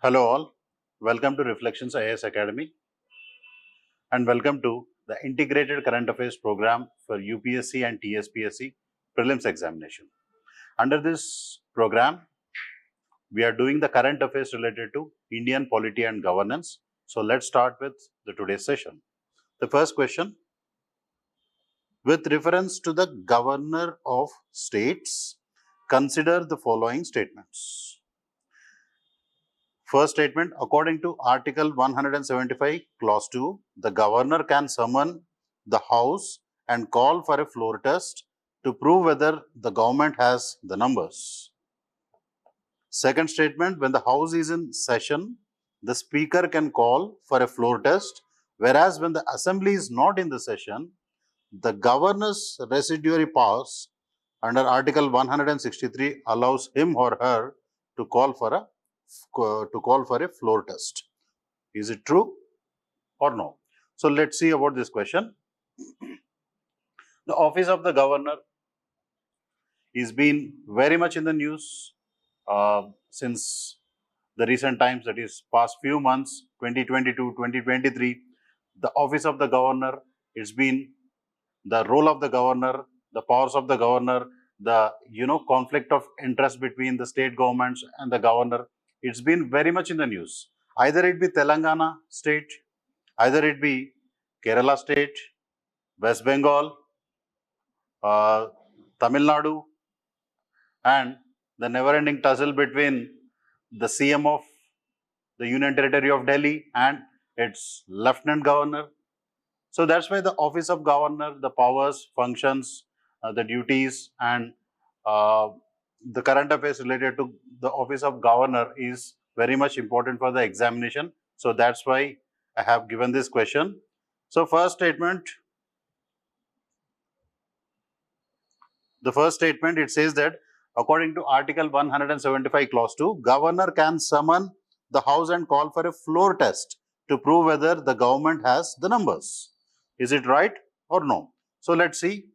Hello all, welcome to Reflections IAS Academy and welcome to the Integrated Current Affairs Program for UPSC and Tspsc Prelims examination. Under this program, we are doing the current affairs related to Indian polity and governance. So let's start with the today's session. The first question, with reference to the governor of states, consider the following statements. First statement, according to Article 175, Clause 2, the governor can summon the House and call for a floor test to prove whether the government has the numbers. Second statement, when the House is in session, the Speaker can call for a floor test, whereas when the Assembly is not in the session, the governor's residuary powers under Article 163 allows him or her to call for a floor test. Is it true or no? So let's see about this question. The office of the governor is been very much in the news since the recent times, that is past few months, 2022, 2023. The office of the governor, it's been the role of the governor, the powers of the governor, the conflict of interest between the state governments and the governor. It's been very much in the news. Either it be Telangana state, either it be Kerala state, West Bengal, Tamil Nadu, and the never-ending tussle between the CM of the Union Territory of Delhi and its Lieutenant Governor. So that's why the office of governor, the powers, functions, the duties, and the current affairs related to the office of governor is very much important for the examination. So that's why I have given this question. So first statement, it says that according to Article 175 Clause 2, governor can summon the House and call for a floor test to prove whether the government has the numbers. Is it right or no? So let's see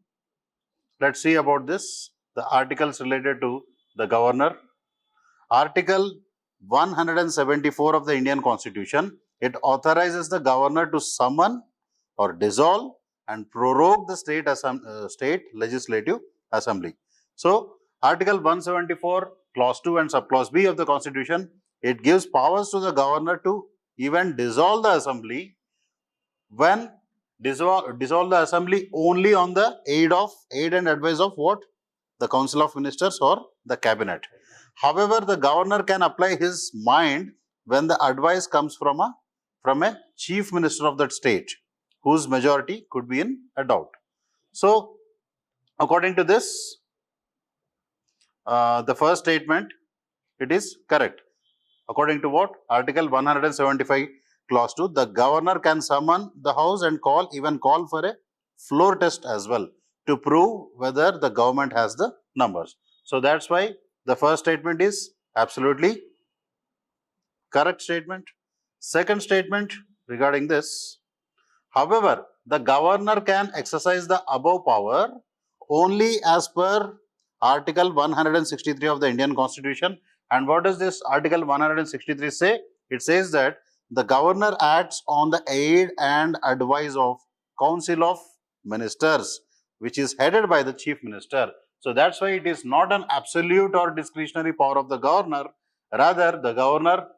about this, the articles related to the governor. Article 174 of the Indian Constitution, it authorizes the governor to summon or dissolve and prorogue the state legislative assembly. So Article 174 Clause 2 and Subclause B of the Constitution, it gives powers to the governor to even dissolve the assembly when dissolve the assembly only on the aid and advice of what? The Council of Ministers or the Cabinet. However, the governor can apply his mind when the advice comes from a chief minister of that state, whose majority could be in a doubt. So, according to this, the first statement, it is correct. According to what? Article 175 Clause 2, the governor can summon the House and even call for a floor test as well to prove whether the government has the numbers. So that's why the first statement is absolutely correct statement. Second statement regarding this, however, the governor can exercise the above power only as per Article 163 of the Indian Constitution. And what does this Article 163 say? It says that the governor acts on the aid and advice of Council of Ministers, which is headed by the Chief Minister. So that's why it is not an absolute or discretionary power of the governor. Rather, the governor,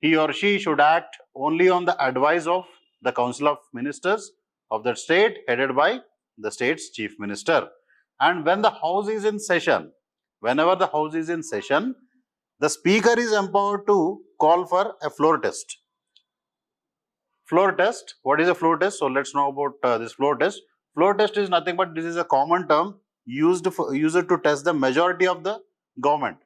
he or she should act only on the advice of the Council of Ministers of that state, headed by the state's Chief Minister. And when the House is in session, whenever the House is in session, the Speaker is empowered to call for a floor test. Floor test, what is a floor test? So let's know about this floor test. Floor test is nothing but this is a common term used to test the majority of the government.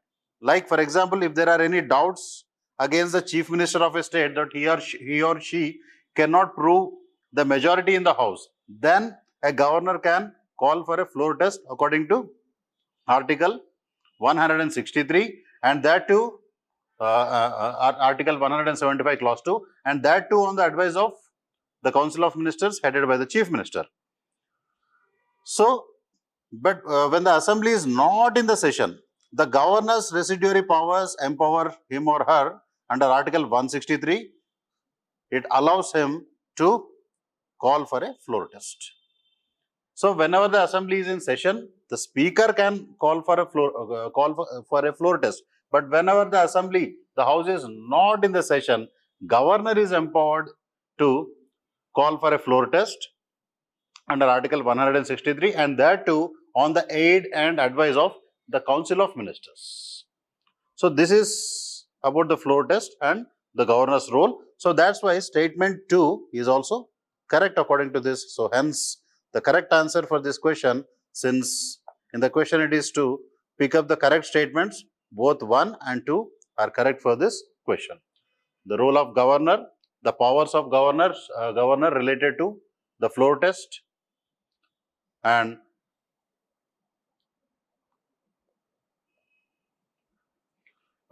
Like for example, if there are any doubts against the Chief Minister of a state that he or she cannot prove the majority in the House, then a governor can call for a floor test according to Article 163, and that too Article 175 Clause 2, and that too on the advice of the Council of Ministers headed by the Chief Minister. So, but when the assembly is not in the session, the governor's residuary powers empower him or her under Article 163, it allows him to call for a floor test. So whenever the assembly is in session, the speaker can call for a floor test. But whenever the assembly, the house is not in the session, governor is empowered to call for a floor test under Article 163, and that too on the aid and advice of the Council of Ministers. So this is about the floor test and the governor's role. So that's why statement 2 is also correct according to this. So hence the correct answer for this question, since in the question it is to pick up the correct statements, both 1 and 2 are correct for this question. The role of governor, the powers of governor related to the floor test, and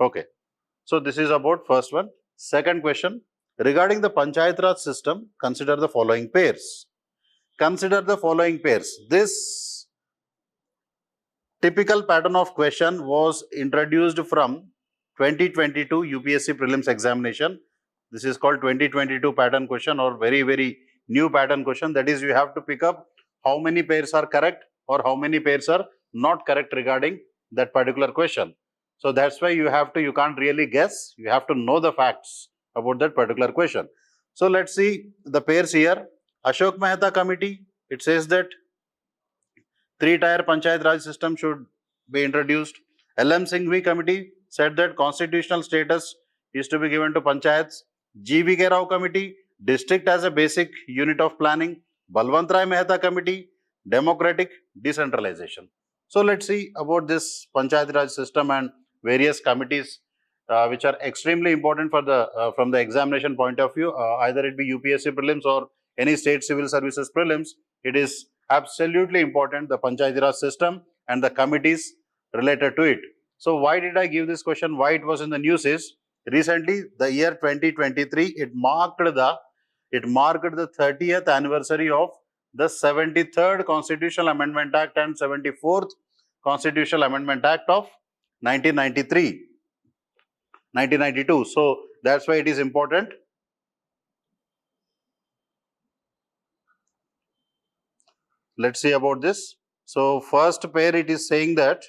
okay. So this is about first one. Second question, regarding the Panchayat Raj system, consider the following pairs. Consider the following pairs. This typical pattern of question was introduced from 2022 UPSC prelims examination. This is called 2022 pattern question, or very new pattern question. That is, you have to pick up how many pairs are correct or how many pairs are not correct regarding that particular question. So that's why you can't really guess. You have to know the facts about that particular question. So let's see the pairs here. Ashok Mehta committee, it says that 3-tier Panchayat Raj system should be introduced. LM Singhvi committee said that constitutional status is to be given to panchayats. GVK Rao committee, district as a basic unit of planning. Balwant Rai Mehta committee, democratic decentralization. So let's see about this Panchayat Raj system and various committees which are extremely important for the from the examination point of view. Either it be UPSC prelims or any state civil services prelims, it is absolutely important, the Panchayat Raj system and the committees related to it. So why did I give this question? Why it was in the news is, recently the year 2023, it marked the 30th anniversary of the 73rd Constitutional Amendment Act and 74th Constitutional Amendment Act of 1992. So that's why it is important. Let's see about this. So first pair, it is saying that,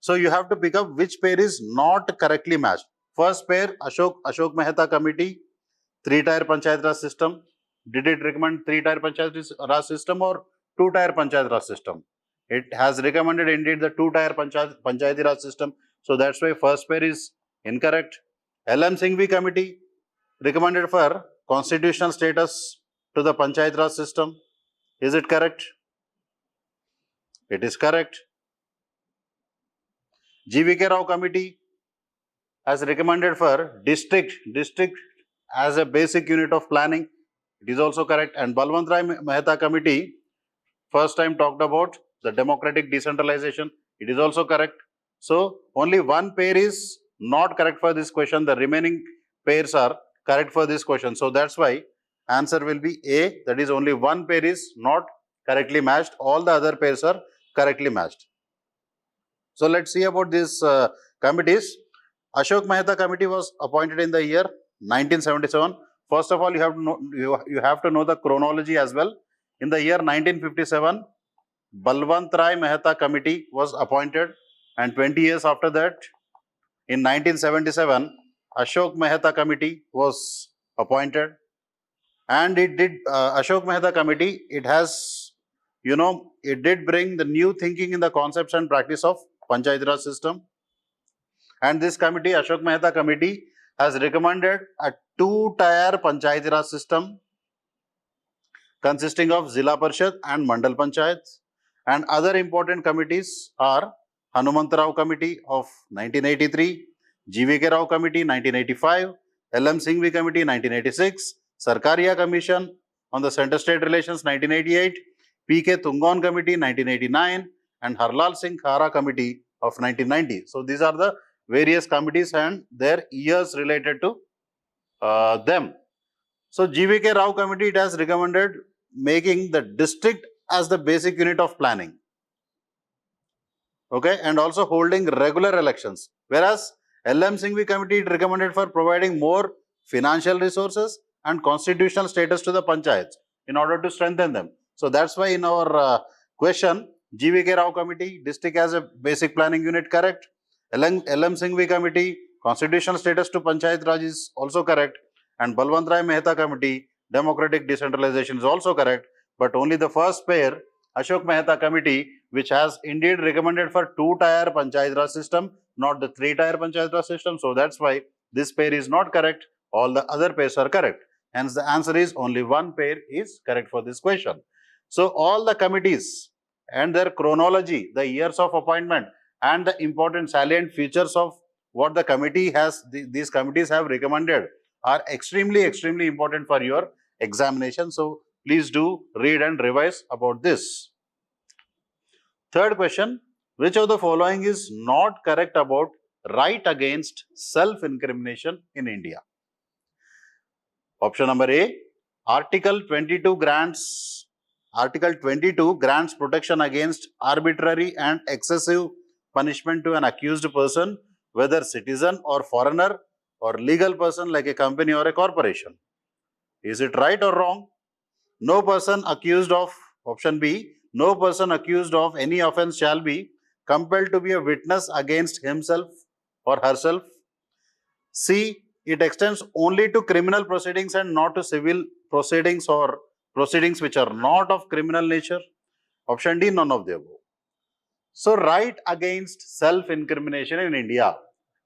so you have to pick up which pair is not correctly matched. First pair, Ashok Mehta committee, 3-tier Panchayat Raj system. Did it recommend 3-tier Panchayat Raj system or 2-tier Panchayat Raj system? It has recommended indeed the 2-tier Panchayat Raj system. So that's why first pair is incorrect. LM Singhvi committee recommended for constitutional status to the Panchayat Raj system. Is it correct? It is correct. GVK Rao committee has recommended for district as a basic unit of planning. It is also correct. And Balwant Rai Mehta committee first time talked about the democratic decentralization. It is also correct. So only one pair is not correct for this question. The remaining pairs are correct for this question. So that's why answer will be A. That is, only one pair is not correctly matched. All the other pairs are correctly matched. So let's see about these committees. Ashok Mehta committee was appointed in the year 1977. First of all, you have to know the chronology as well. In the year 1957, Balwant Rai Mehta committee was appointed, and 20 years after that, in 1977, Ashok Mehta committee was appointed, and it did Ashok Mehta committee. It has, it did bring the new thinking in the concepts and practice of Panchayat Raj system. And this committee, Ashok Mehta committee, has recommended a 2-tier Panchayat Raj system consisting of Zilla Parishad and Mandal Panchayats. And other important committees are Hanumantarao committee of 1983, GVK Rao committee 1985, LM Singhvi committee 1986, Sarkaria commission on the center-state relations 1988, PK Tungon committee 1989, and Harlal Singh Khara committee of 1990. So these are the various committees and their years related to them. So GVK Rao committee, it has recommended making the district as the basic unit of planning. Okay, and also holding regular elections. Whereas LM Singhvi committee it recommended for providing more financial resources and constitutional status to the panchayats in order to strengthen them. So that's why in our question, GVK Rao committee, district as a basic planning unit, correct. LM Singhvi committee, constitutional status to Panchayat Raj is also correct. And Balwant Rai Mehta committee, democratic decentralization is also correct. But only the first pair, Ashok Mehta committee, which has indeed recommended for 2-tier Panchayat Raj system, not the 3-tier Panchayat Raj system. So that's why this pair is not correct. All the other pairs are correct. Hence the answer is only one pair is correct for this question. So all the committees and their chronology, the years of appointment and the important salient features of what the committee has, these committees have recommended are extremely important for your examination. So please do read and revise about this. Third question, which of the following is not correct about right against self-incrimination in India? Option number A, Article 22 grants protection against arbitrary and excessive punishment to an accused person, whether citizen or foreigner or legal person like a company or a corporation. Is it right or wrong? No person accused of, option B, no person accused of any offence shall be compelled to be a witness against himself or herself. C, it extends only to criminal proceedings and not to civil proceedings or proceedings which are not of criminal nature. Option D, none of the above. So, right against self-incrimination in India.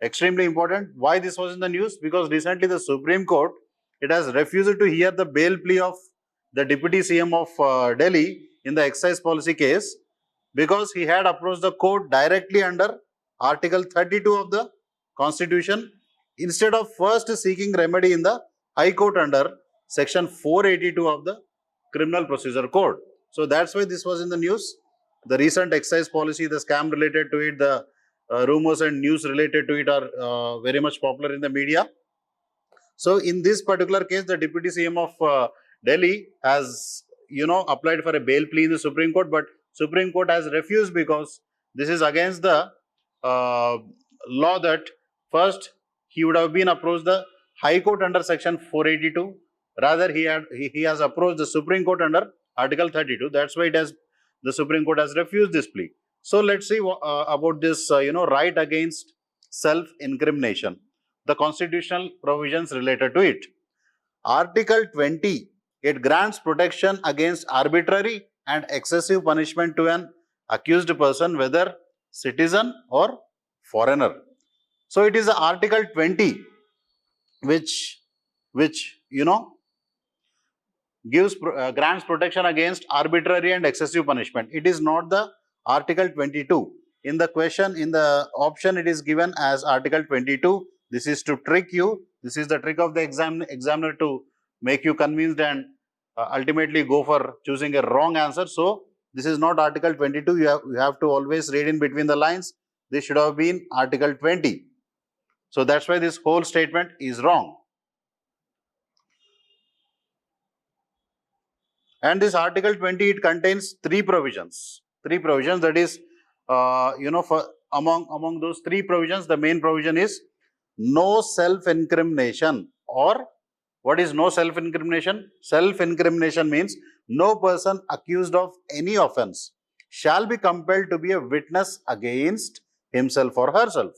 Extremely important. Why this was in the news? Because recently the Supreme Court, it has refused to hear the bail plea of the Deputy CM of Delhi in the excise policy case because he had approached the court directly under Article 32 of the Constitution instead of first seeking remedy in the High Court under Section 482 of the Criminal Procedure Code. So that's why this was in the news. The recent excise policy, the scam related to it, the rumors and news related to it are very much popular in the media. So in this particular case, the Deputy CM of Delhi has, applied for a bail plea in the Supreme Court, but Supreme Court has refused because this is against the law that first he would have been approached the High Court under Section 482. Rather, he has approached the Supreme Court under Article 32. That's why the Supreme Court has refused this plea. So let's see about this, right against self-incrimination, the constitutional provisions related to it. Article 20, it grants protection against arbitrary and excessive punishment to an accused person, whether citizen or foreigner. So it is Article 20 which grants protection against arbitrary and excessive punishment. It is not the Article 22. In the question, in the option, it is given as Article 22. This is to trick you. This is the trick of the examiner to make you convinced and ultimately go for choosing a wrong answer. So this is not Article 22. You have to always read in between the lines. This should have been Article 20. So that's why this whole statement is wrong. And this Article 20, it contains three provisions. That is, for among those three provisions, the main provision is no self-incrimination. Or what is no self-incrimination? Self-incrimination means no person accused of any offence shall be compelled to be a witness against himself or herself.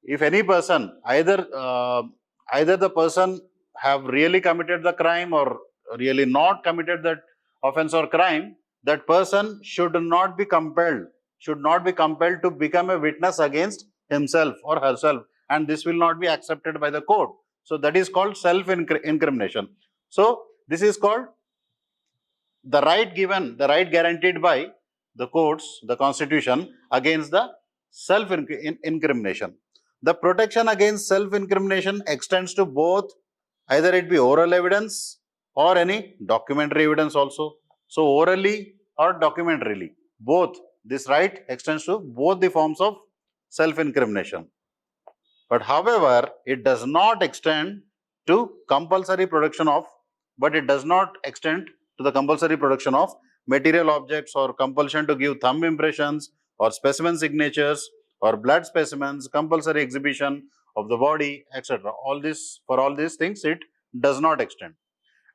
If any person, either the person have really committed the crime or really not committed that offence or crime, that person should not be compelled to become a witness against himself or herself, and this will not be accepted by the court. So that is called self-incrimination. So this is called the right guaranteed by the courts, the constitution, against the self-incrimination. The protection against self-incrimination extends to both, either it be oral evidence or any documentary evidence also. So orally or documentarily, both, this right extends to both the forms of self-incrimination. But however, it does not extend to compulsory production of, material objects or compulsion to give thumb impressions or specimen signatures or blood specimens, compulsory exhibition of the body, etc. For all these things, it does not extend.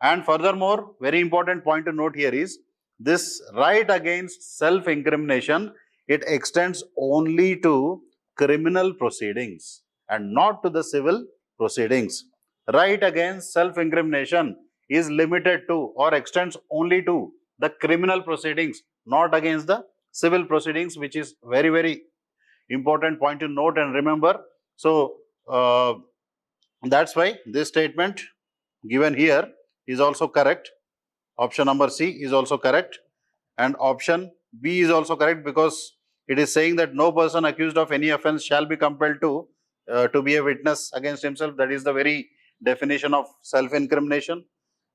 And furthermore, very important point to note here is this right against self-incrimination, it extends only to criminal proceedings and not to the civil proceedings. Right against self-incrimination is limited to or extends only to the criminal proceedings, not against the civil proceedings, which is very, very important point to note and remember. So, that's why this statement given here is also correct. Option number C is also correct, and option B is also correct, because it is saying that no person accused of any offence shall be compelled to be a witness against himself. That is the very definition of self-incrimination.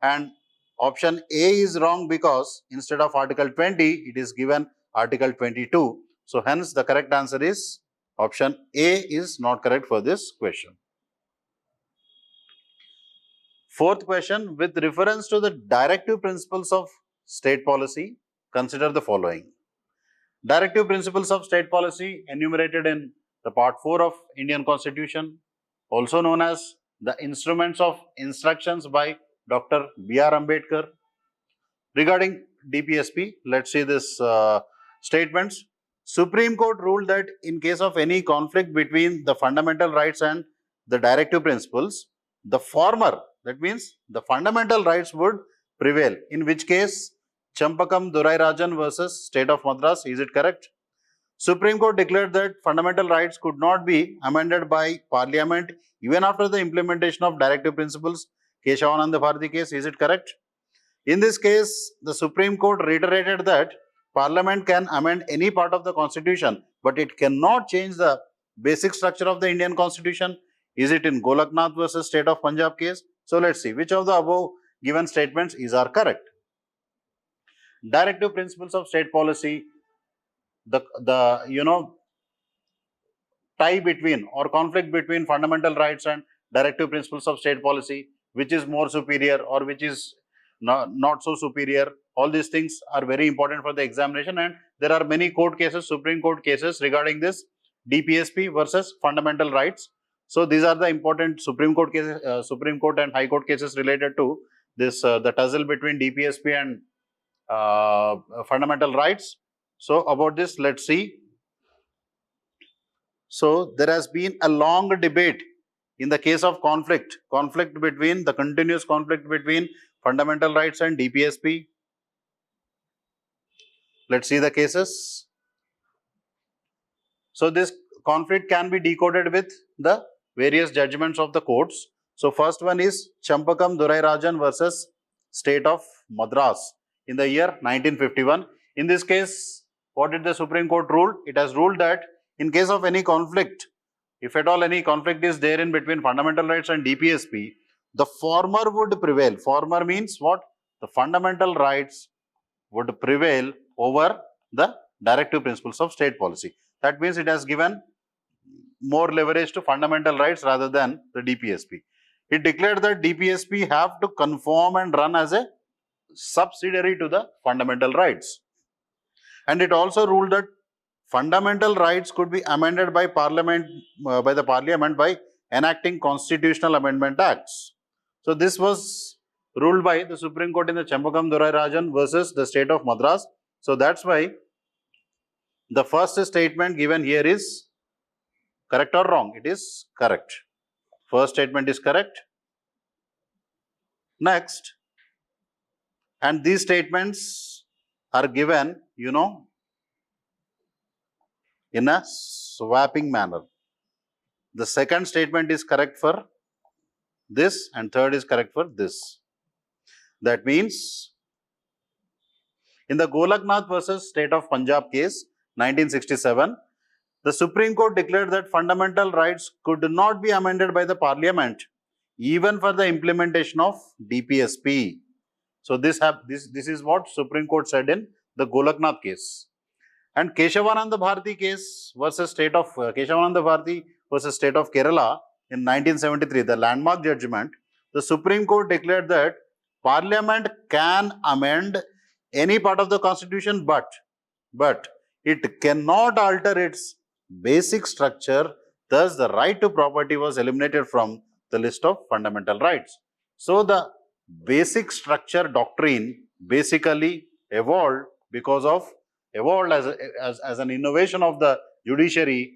And option A is wrong, because instead of Article 20, it is given Article 22. So hence the correct answer is option A is not correct for this question. Fourth question, with reference to the directive principles of state policy, consider the following. Directive principles of state policy enumerated in the Part 4 of Indian Constitution, also known as the Instruments of Instructions by Dr. B.R. Ambedkar. Regarding DPSP, let's see this statements. Supreme Court ruled that in case of any conflict between the fundamental rights and the directive principles, the former, that means the fundamental rights, would prevail. In which case, Champakam Durai Rajan versus State of Madras, is it correct? Supreme Court declared that fundamental rights could not be amended by Parliament even after the implementation of directive principles. Keshavananda Bharati case, is it correct? In this case, the Supreme Court reiterated that Parliament can amend any part of the Constitution, but it cannot change the basic structure of the Indian Constitution. Is it in Golaknath versus State of Punjab case? So let's see which of the above given statements are correct. Directive principles of state policy, the tie between or conflict between fundamental rights and directive principles of state policy, which is more superior or which is not so superior. All these things are very important for the examination, and there are many court cases, Supreme Court cases regarding this DPSP versus fundamental rights. So these are the important Supreme Court cases, Supreme Court and High Court cases related to this the tussle between DPSP and fundamental rights. So about this, let's see. So there has been a long debate in the case of conflict between the continuous conflict between fundamental rights and DPSP. Let's see the cases. So this conflict can be decoded with the various judgments of the courts. So first one is Champakam Durai Rajan versus State of Madras in the year 1951. In this case, what did the Supreme Court rule? It has ruled that in case of any conflict, if at all any conflict is there in between fundamental rights and DPSP, the former would prevail. Former means what? The fundamental rights would prevail over the directive principles of state policy. That means it has given more leverage to fundamental rights rather than the DPSP. It declared that DPSP have to conform and run as a subsidiary to the fundamental rights. And it also ruled that fundamental rights could be amended by Parliament by enacting constitutional amendment acts. So this was ruled by the Supreme Court in the Champakam Durai Rajan versus the State of Madras. So that's why the first statement given here is correct or wrong? It is correct. First statement is correct. Next, and these statements are given, in a swapping manner. The second statement is correct for this and third is correct for this. That means in the Golaknath versus State of Punjab case, 1967, the Supreme Court declared that fundamental rights could not be amended by the Parliament even for the implementation of DPSP. So this is what Supreme Court said in the Golaknath case. And Keshavananda Bharati case versus State of Keshavananda Bharati versus State of Kerala in 1973, the landmark judgment, the Supreme Court declared that Parliament can amend any part of the Constitution, but it cannot alter its basic structure, thus the right to property was eliminated from the list of fundamental rights. So the basic structure doctrine basically evolved as an innovation of the judiciary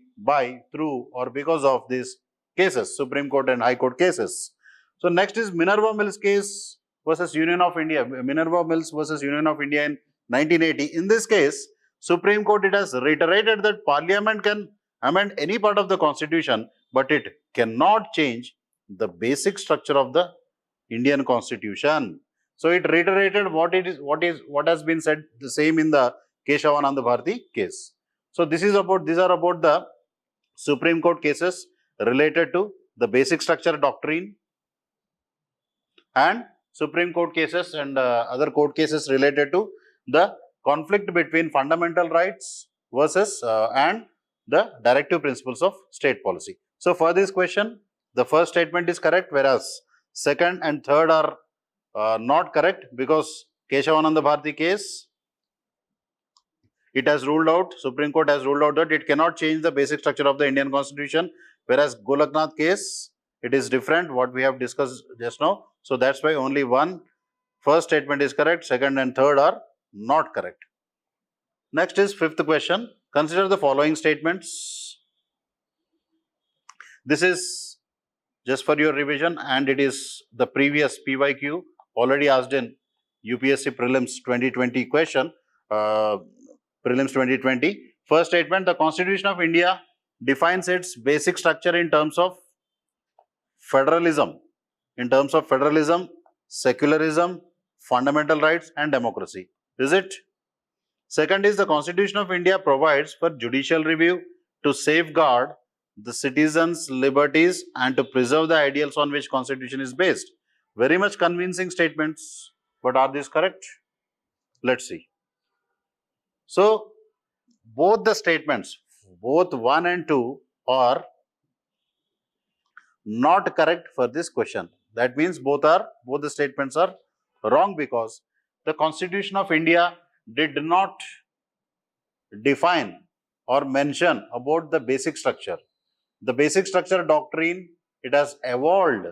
through or because of these cases, Supreme Court and High Court cases. So next is Minerva Mills case versus Union of India. Minerva Mills versus Union of India in 1980. In this case, Supreme Court, it has reiterated that Parliament can amend any part of the Constitution, but it cannot change the basic structure of the Indian Constitution. So it reiterated what has been said the same in the Keshavananda Bharati case. So these are about the Supreme Court cases related to the basic structure doctrine and Supreme Court cases and other court cases related to the conflict between fundamental rights versus and the directive principles of state policy. So for this question, the first statement is correct, whereas second and third are not correct, because Keshavananda Bharati case, it has ruled out, Supreme Court has ruled out that it cannot change the basic structure of the Indian Constitution, whereas Golaknath case, it is different, what we have discussed just now. So that's why only first statement is correct, second and third are not correct. Next is fifth question. Consider the following statements. This is just for your revision, and it is the previous PYQ already asked in UPSC Prelims 2020 question. Prelims 2020. First statement, the Constitution of India defines its basic structure in terms of federalism, secularism, fundamental rights and democracy. Is it? Second is the Constitution of India provides for judicial review to safeguard the citizens' liberties and to preserve the ideals on which Constitution is based. Very much convincing statements, but are these correct? Let's see. So, both the statements, both 1 and 2 are not correct for this question. That means both the statements are wrong, because the Constitution of India did not define or mention about the basic structure. The basic structure doctrine, it has evolved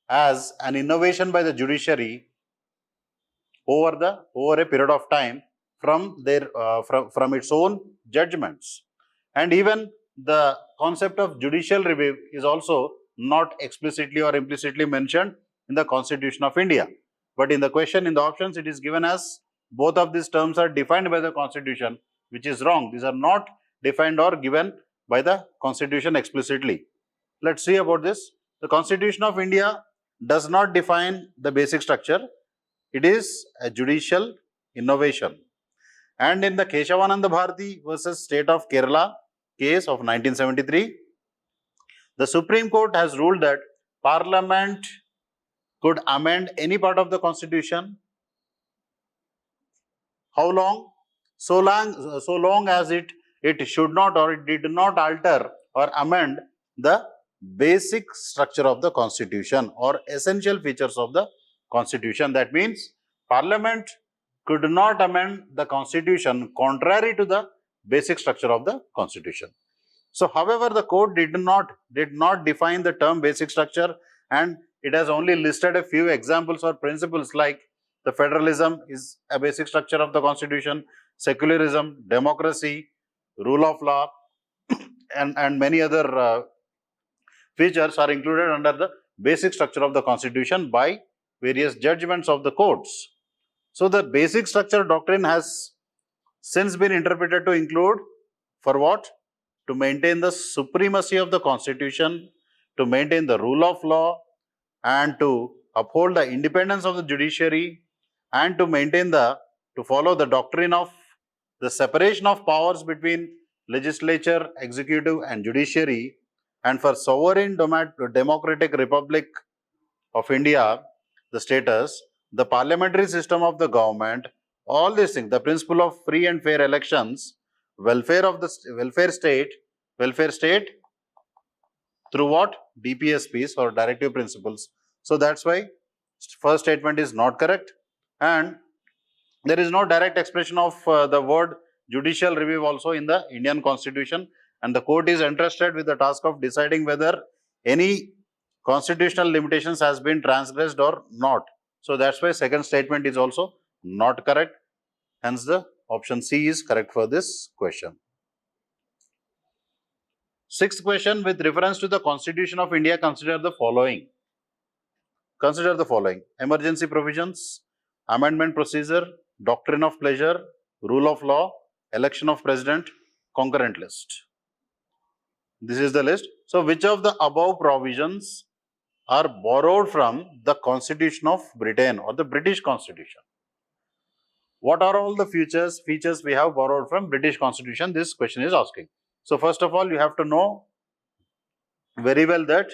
as an innovation by the judiciary over a period of time from its own judgments. And even the concept of judicial review is also not explicitly or implicitly mentioned in the Constitution of India. But in the question, in the options, it is given as both of these terms are defined by the Constitution, which is wrong. These are not defined or given by the Constitution explicitly. Let's see about this. The Constitution of India does not define the basic structure. It is a judicial innovation. And in the Keshavananda Bharati versus State of Kerala case of 1973, the Supreme Court has ruled that Parliament could amend any part of the Constitution. How long? So long as it should not or it did not alter or amend the basic structure of the Constitution or essential features of the Constitution. That means Parliament could not amend the Constitution contrary to the basic structure of the Constitution. So, however, the court did not define the term basic structure, and it has only listed a few examples or principles like the federalism is a basic structure of the Constitution, secularism, democracy, rule of law, and many other features are included under the basic structure of the Constitution by various judgments of the courts. So, the basic structure doctrine has since been interpreted to include for what? To maintain the supremacy of the Constitution, to maintain the rule of law, and to uphold the independence of the judiciary, and to follow the doctrine of the separation of powers between legislature, executive and judiciary, and for sovereign democratic republic of India, the status, the parliamentary system of the government, all these things, the principle of free and fair elections, welfare state through what? DPSPs or directive principles. So that's why first statement is not correct, and there is no direct expression of the word judicial review also in the Indian Constitution, and the court is entrusted with the task of deciding whether any constitutional limitations has been transgressed or not. So that's why second statement is also not correct. Hence the option C is correct for this question. Sixth question, with reference to the Constitution of India, consider the following. Consider the following: emergency provisions, amendment procedure, doctrine of pleasure, rule of law, election of president, concurrent list. This is the list. So, which of the above provisions are borrowed from the Constitution of Britain or the British Constitution? What are all the features we have borrowed from British Constitution? This question is asking. So, first of all, you have to know very well that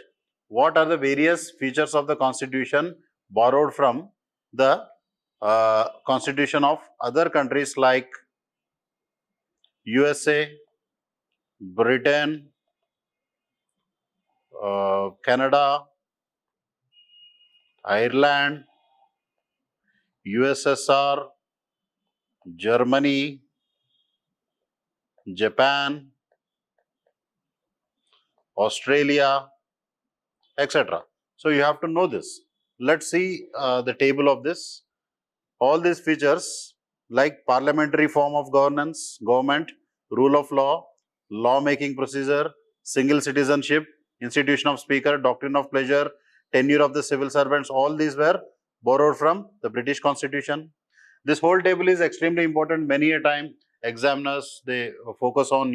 what are the various features of the Constitution borrowed from the Constitution of other countries like USA, Britain, Canada, Ireland, USSR, Germany, Japan, Australia, etc. So you have to know this. Let's see the table of this. All these features like parliamentary form of government, rule of law, law-making procedure, single citizenship, institution of speaker, doctrine of pleasure, tenure of the civil servants, all these were borrowed from the British Constitution. This whole table is extremely important. Many a time examiners, they focus on,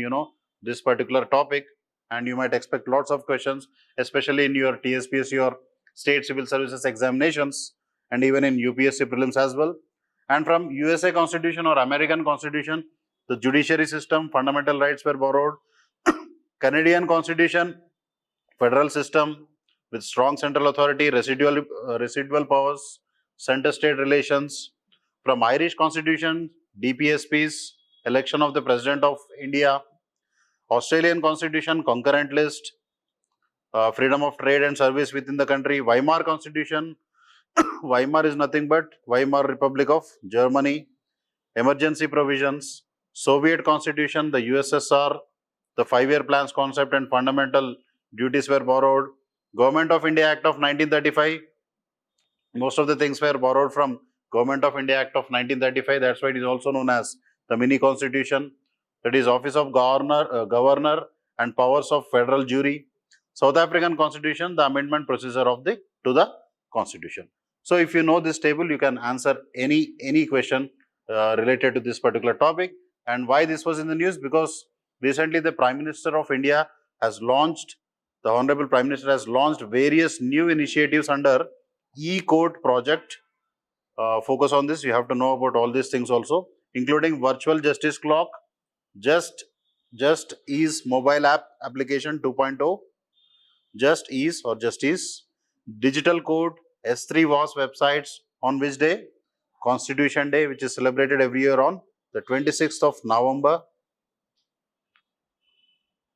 this particular topic, and you might expect lots of questions, especially in your Tspsc or state civil services examinations, and even in UPSC prelims as well. And from USA Constitution or American Constitution, the judiciary system, fundamental rights were borrowed. Canadian Constitution, federal system with strong central authority, residual powers, center-state relations. From Irish Constitution, DPSPs, election of the President of India. Australian Constitution, concurrent list, freedom of trade and service within the country. Weimar Constitution, Weimar is nothing but Weimar Republic of Germany. Emergency provisions, Soviet Constitution, the USSR, the 5-year plans concept and fundamental duties were borrowed. Government of India Act of 1935, most of the things were borrowed from Government of India Act of 1935. That's why it is also known as the mini constitution. That is Office of Governor and powers of federal jury. South African Constitution, the amendment procedure of the Constitution. So if you know this table, you can answer any question related to this particular topic. And why this was in the news? Because recently the Prime Minister of India has launched, the Honorable Prime Minister has launched various new initiatives under e-court project. Focus on this. You have to know about all these things also, including virtual justice clock, Just Ease mobile app application 2.0, Just Ease or Justice, digital code, S3 WAS websites. On which day? Constitution Day, which is celebrated every year on the 26th of November.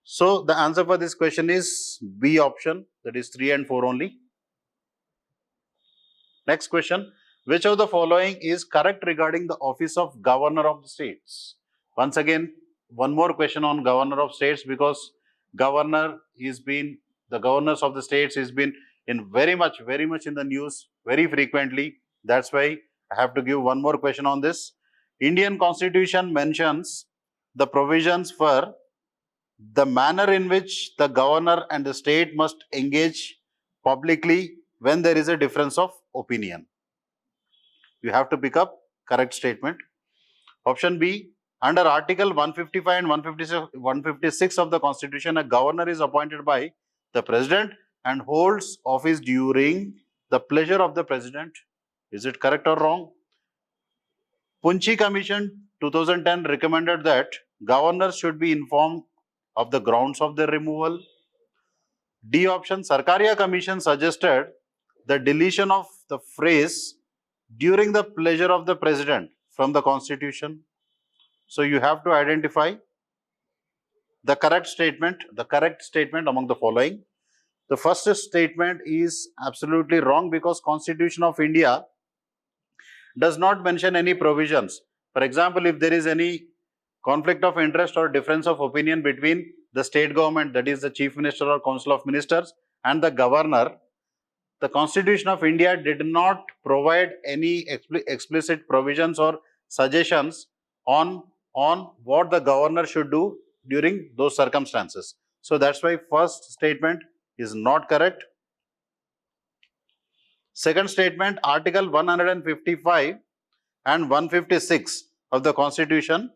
So the answer for this question is B option, that is 3 and 4 only. Next question, which of the following is correct regarding the office of Governor of the States? Once again, one more question on Governor of States, because the governors of the states has been in very much in the news very frequently. That's why I have to give one more question on this. Indian Constitution mentions the provisions for the manner in which the governor and the state must engage publicly when there is a difference of opinion. You have to pick up correct statement. Option B, under Article 155 and 156 of the Constitution, a governor is appointed by the President and holds office during the pleasure of the President. Is it correct or wrong? Punchi Commission 2010 recommended that governors should be informed of the grounds of their removal. D option, Sarkaria Commission suggested the deletion of the phrase during the pleasure of the President from the Constitution. So you have to identify the correct statement among the following. The first statement is absolutely wrong, because Constitution of India does not mention any provisions. For example, if there is any conflict of interest or difference of opinion between the state government, that is the chief minister or council of ministers, and the governor, the Constitution of India did not provide any explicit provisions or suggestions on what the governor should do during those circumstances. So that's why first statement is not correct. Second statement, Article 155 and 156 of the Constitution,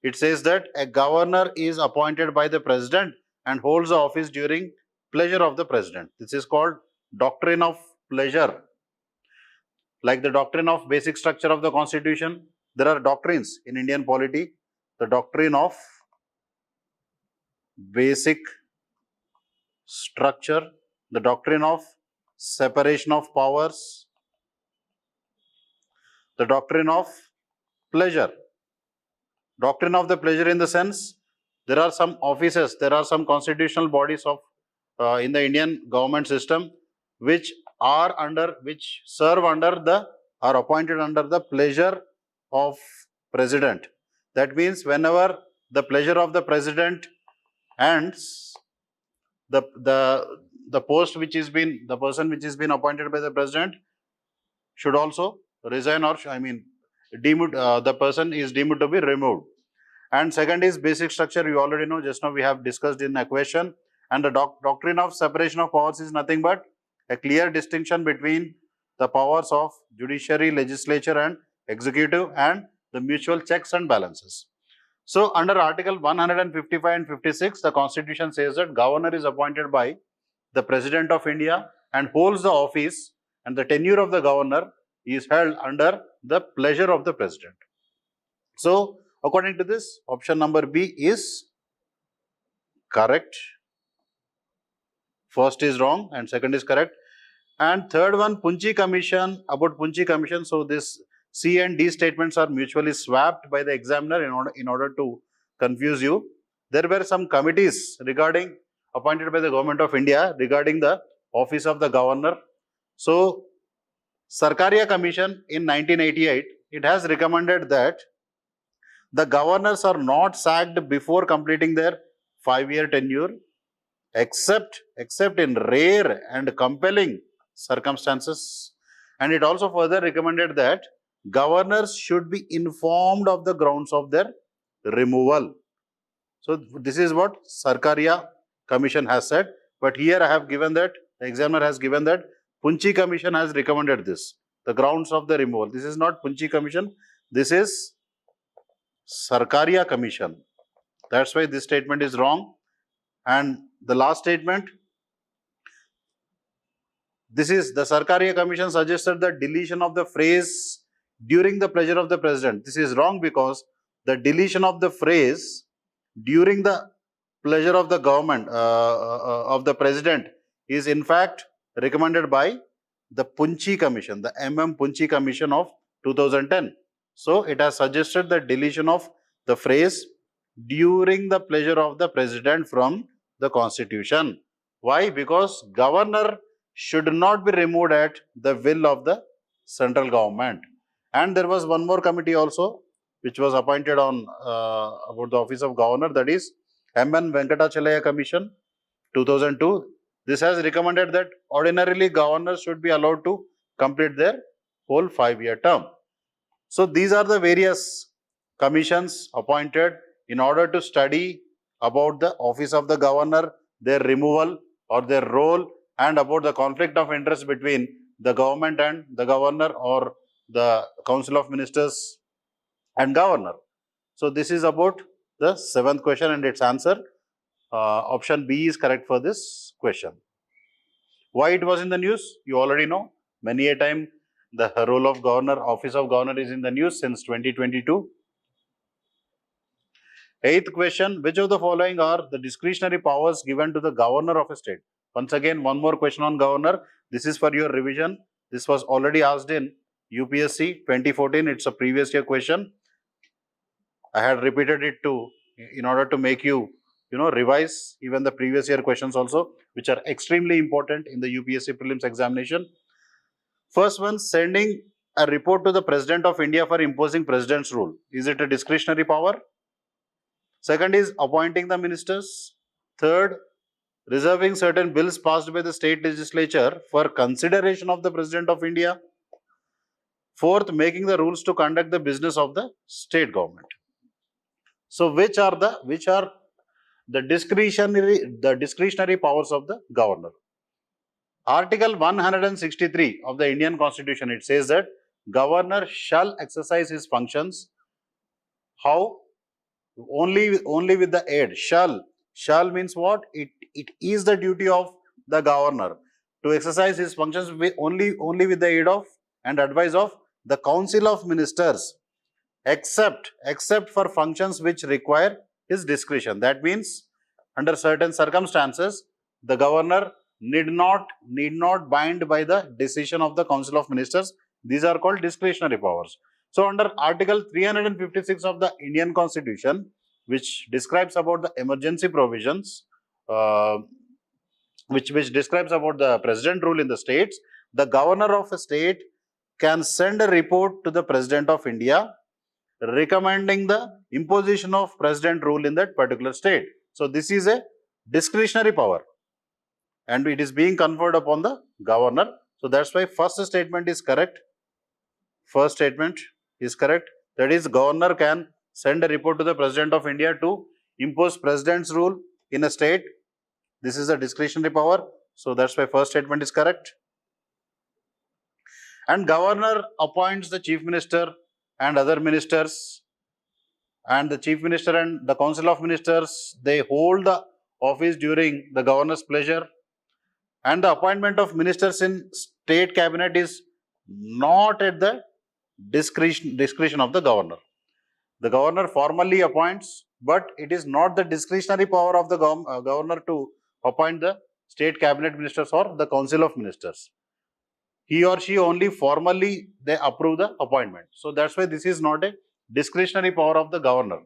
it says that a governor is appointed by the president and holds the office during pleasure of the president. This is called doctrine of pleasure. Like the doctrine of basic structure of the Constitution, there are doctrines in Indian polity. The doctrine of basic structure, the doctrine of separation of powers, the doctrine of pleasure. Doctrine of the pleasure in the sense, there are some offices, there are some constitutional bodies of in the Indian government system which are appointed under the pleasure of president. That means whenever the pleasure of the president ends, the person which has been appointed by the president should also resign, or the person is deemed to be removed. And second is basic structure. You already know, just now we have discussed in a question. And the doctrine of separation of powers is nothing but a clear distinction between the powers of judiciary, legislature and executive, and the mutual checks and balances. So under Article 155 and 56, the Constitution says that governor is appointed by the President of India and holds the office, and the tenure of the governor is held under the pleasure of the president. So according to this, option number B is correct. First is wrong and second is correct. And third one, Punchi Commission, about Punchi Commission. So this C and D statements are mutually swapped by the examiner in order to confuse you. There were some committees appointed by the Government of India regarding the office of the governor. So Sarkaria Commission in 1988, it has recommended that the governors are not sacked before completing their 5-year tenure, except in rare and compelling circumstances. And it also further recommended that governors should be informed of the grounds of their removal. So this is what Sarkaria Commission has said. But here I have given that, the examiner has given that Punchi Commission has recommended this, the grounds of the removal. This is not Punchi Commission, this is Sarkaria Commission. That's why this statement is wrong. And the last statement, this is the Sarkaria Commission suggested the deletion of the phrase during the pleasure of the president. This is wrong because the deletion of the phrase during the pleasure of the government of the president is in fact recommended by the Punchi Commission, the Punchi Commission of 2010. So it has suggested the deletion of the phrase during the pleasure of the president from the Constitution. Why? Because governor should not be removed at the will of the central government. And there was one more committee also which was appointed on about the office of governor, that is Venkatachalaya Commission 2002. This has recommended that ordinarily governors should be allowed to complete their whole 5-year term. So these are the various commissions appointed in order to study about the office of the governor, their removal or their role, and about the conflict of interest between the government and the governor, or the council of ministers and governor. So this is about the 7th question and its answer. Option B is correct for this question. Why it was in the news? You already know. Many a time the role of governor, office of governor is in the news since 2022. 8th question, which of the following are the discretionary powers given to the governor of a state? Once again, one more question on governor. This is for your revision. This was already asked in UPSC 2014. It's a previous year question. I had repeated it in order to make you, revise even the previous year questions also, which are extremely important in the UPSC prelims examination. First one, sending a report to the President of India for imposing President's rule. Is it a discretionary power? Second is appointing the ministers. Third, reserving certain bills passed by the state legislature for consideration of the President of India. Fourth, making the rules to conduct the business of the state government. So which are the discretionary powers of the governor? Article 163 of the Indian Constitution, it says that governor shall exercise his functions. How? Only with the aid. Shall means what? It is the duty of the governor to exercise his functions only with the aid of and advice of the council of ministers, except for functions which require his discretion. That means under certain circumstances the governor need not bind by the decision of the council of ministers. These are called discretionary powers. So under article 356 of the Indian Constitution, which describes about the emergency provisions, which describes about the president rule in the states, the governor of a state can send a report to the President of India recommending the imposition of president rule in that particular state. So this is a discretionary power and it is being conferred upon the governor. So that's why first statement is correct. First statement is correct. That is, governor can send a report to the President of India to impose president's rule in a state. This is a discretionary power. So that's why first statement is correct. And governor appoints the chief minister and other ministers, and the chief minister and the council of ministers, they hold the office during the governor's pleasure. And the appointment of ministers in state cabinet is not at the discretion of the governor. The governor formally appoints, but it is not the discretionary power of the governor to appoint the state cabinet ministers or the council of ministers. He or she only formally they approve the appointment. So that's why this is not a discretionary power of the governor.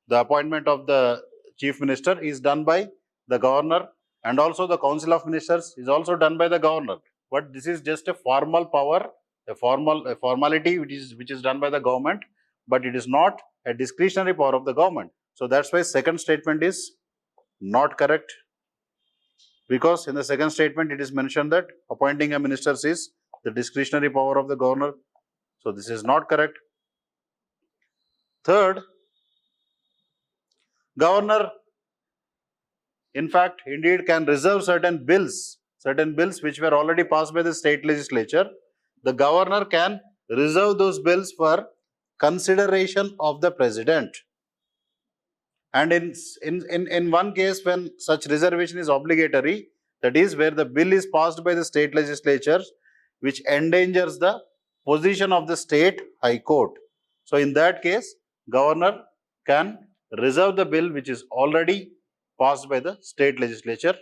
The appointment of the chief minister is done by the governor, and also the council of ministers is also done by the governor. But this is just a formal power, a formality which is done by the government, but it is not a discretionary power of the government. So that's why second statement is not correct, because in the second statement it is mentioned that appointing a minister is the discretionary power of the governor. So this is not correct. Third, governor in fact indeed can reserve certain bills which were already passed by the state legislature. The governor can reserve those bills for consideration of the president. And in one case when such reservation is obligatory, that is where the bill is passed by the state legislature which endangers the position of the state high court. So in that case, governor can reserve the bill which is already passed by the state legislature.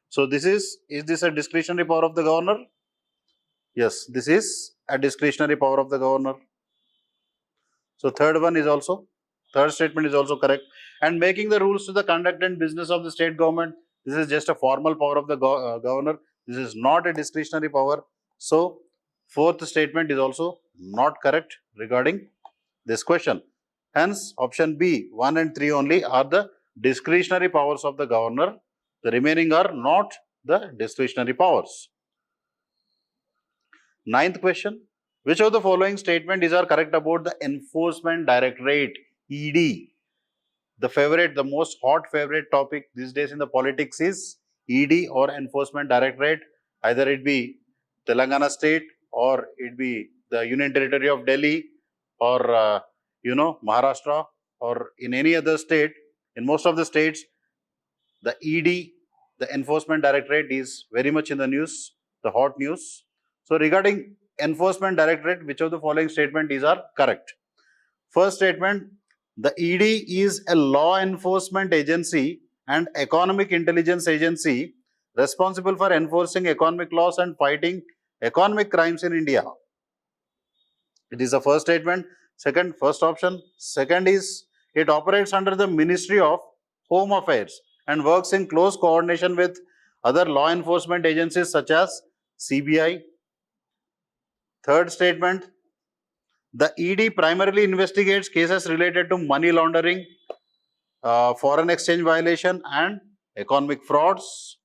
So this is this a discretionary power of the governor? Yes, this is a discretionary power of the governor. So third statement is also correct. And making the rules to the conduct and business of the state government, this is just a formal power of the governor. This is not a discretionary power. So fourth statement is also not correct regarding this question. Hence, option B, 1 and 3 only are the discretionary powers of the governor. The remaining are not the discretionary powers. Ninth question. Which of the following statement are correct about the Enforcement Directorate, ED? The most hot favorite topic these days in the politics is ED or Enforcement Directorate. Either it be Telangana state or it be the Union Territory of Delhi or Maharashtra or in any other state. In most of the states, the ED, the Enforcement Directorate, is very much in the news, the hot news. So regarding Enforcement Directorate, which of the following statement are correct? First statement, the ED is a law enforcement agency and economic intelligence agency responsible for enforcing economic laws and fighting economic crimes in India. It is the first statement. First option. Second is, it operates under the Ministry of Home Affairs and works in close coordination with other law enforcement agencies such as CBI. Third statement, The ED primarily investigates cases related to money laundering, foreign exchange violation and economic frauds.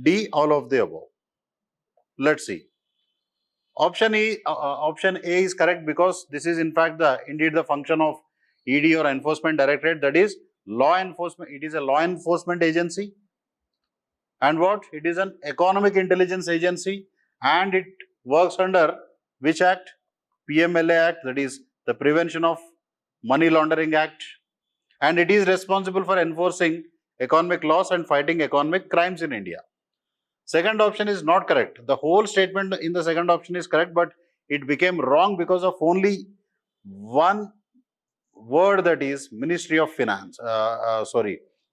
D, all of the above. Let's see. Option A is correct because this is in fact indeed the function of ED or Enforcement Directorate, that is law enforcement. It is a law enforcement agency, and what? It is an economic intelligence agency, and it works under which act? PMLA Act, that is the Prevention of Money Laundering Act, and it is responsible for enforcing economic laws and fighting economic crimes in India. Second option is not correct. The whole statement in the second option is correct, but it became wrong because of only one word, that is Ministry of Finance.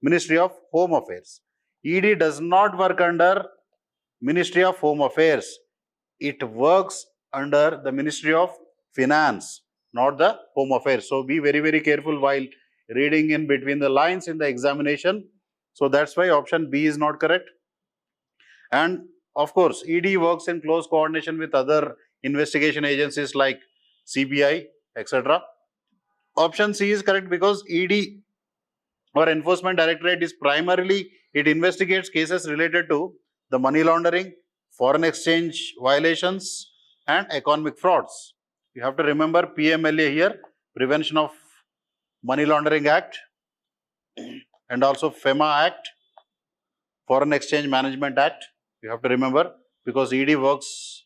Ministry of Home Affairs. ED does not work under Ministry of Home Affairs. It works under the Ministry of Finance, not the Home Affairs. So be very, very careful while reading in between the lines in the examination. So that's why option B is not correct. And of course, ED works in close coordination with other investigation agencies like CBI, etc. Option C is correct because ED or Enforcement Directorate is primarily, it investigates cases related to the money laundering, foreign exchange violations and economic frauds. You have to remember PMLA here, Prevention of Money Laundering Act, and also FEMA Act, Foreign Exchange Management Act. You have to remember because ED works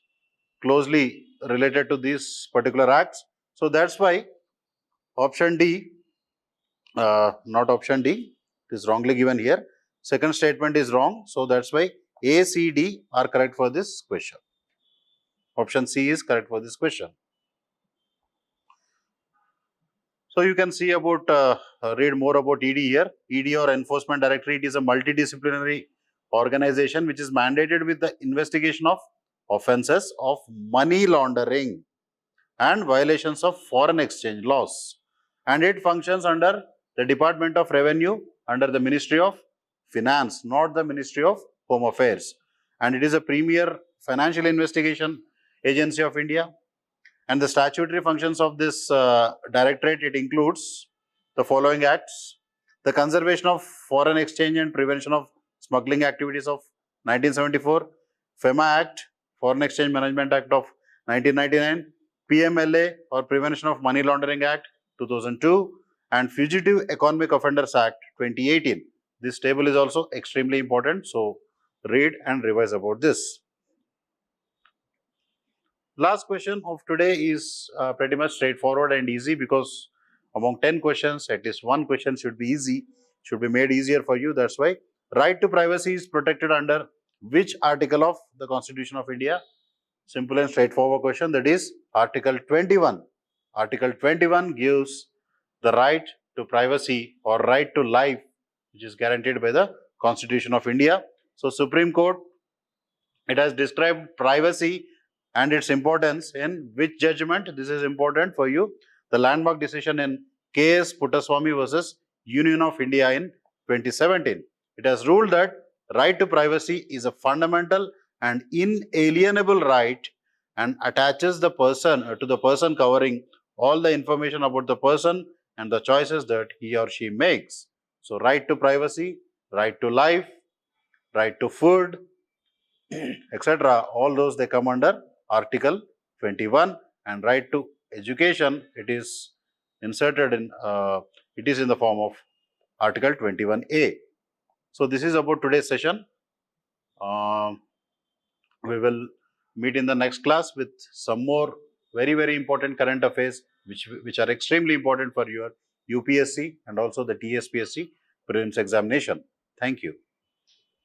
closely related to these particular acts. So that's why option D, not option D, it is wrongly given here. Second statement is wrong. So that's why A, C, D are correct for this question. Option C is correct for this question. So you can see about, read more about ED here. ED or Enforcement Directorate is a multidisciplinary organization which is mandated with the investigation of offences of money laundering and violations of foreign exchange laws. And it functions under the Department of Revenue, under the Ministry of Finance, not the Ministry of Home Affairs. And it is a premier financial investigation agency of India. And the statutory functions of this directorate, it includes the following acts: the Conservation of Foreign Exchange and Prevention of Smuggling Activities of 1974, FEMA Act, Foreign Exchange Management Act of 1999, PMLA or Prevention of Money Laundering Act 2002, and Fugitive Economic Offenders Act 2018. This table is also extremely important, so read and revise about this. Last question of today is pretty much straightforward and easy, because among 10 questions, at least one question should be easy, should be made easier for you. That's why right to privacy is protected under which article of the Constitution of India? Simple and straightforward question, that is Article 21. Article 21 gives the right to privacy or right to life, which is guaranteed by the Constitution of India. So Supreme Court, it has described privacy and its importance in which judgment? This is important for you. The landmark decision in KS Puttaswamy versus Union of India in 2017. It has ruled that right to privacy is a fundamental and inalienable right and attaches the person to the person, covering all the information about the person and the choices that he or she makes. So right to privacy, right to life, right to food, etc. All those, they come under Article 21. And right to education, it is inserted in, it is in the form of Article 21A. So this is about today's session. We will meet in the next class with some more very, very important current affairs which are extremely important for your UPSC and also the TSPSC prelims examination. Thank you.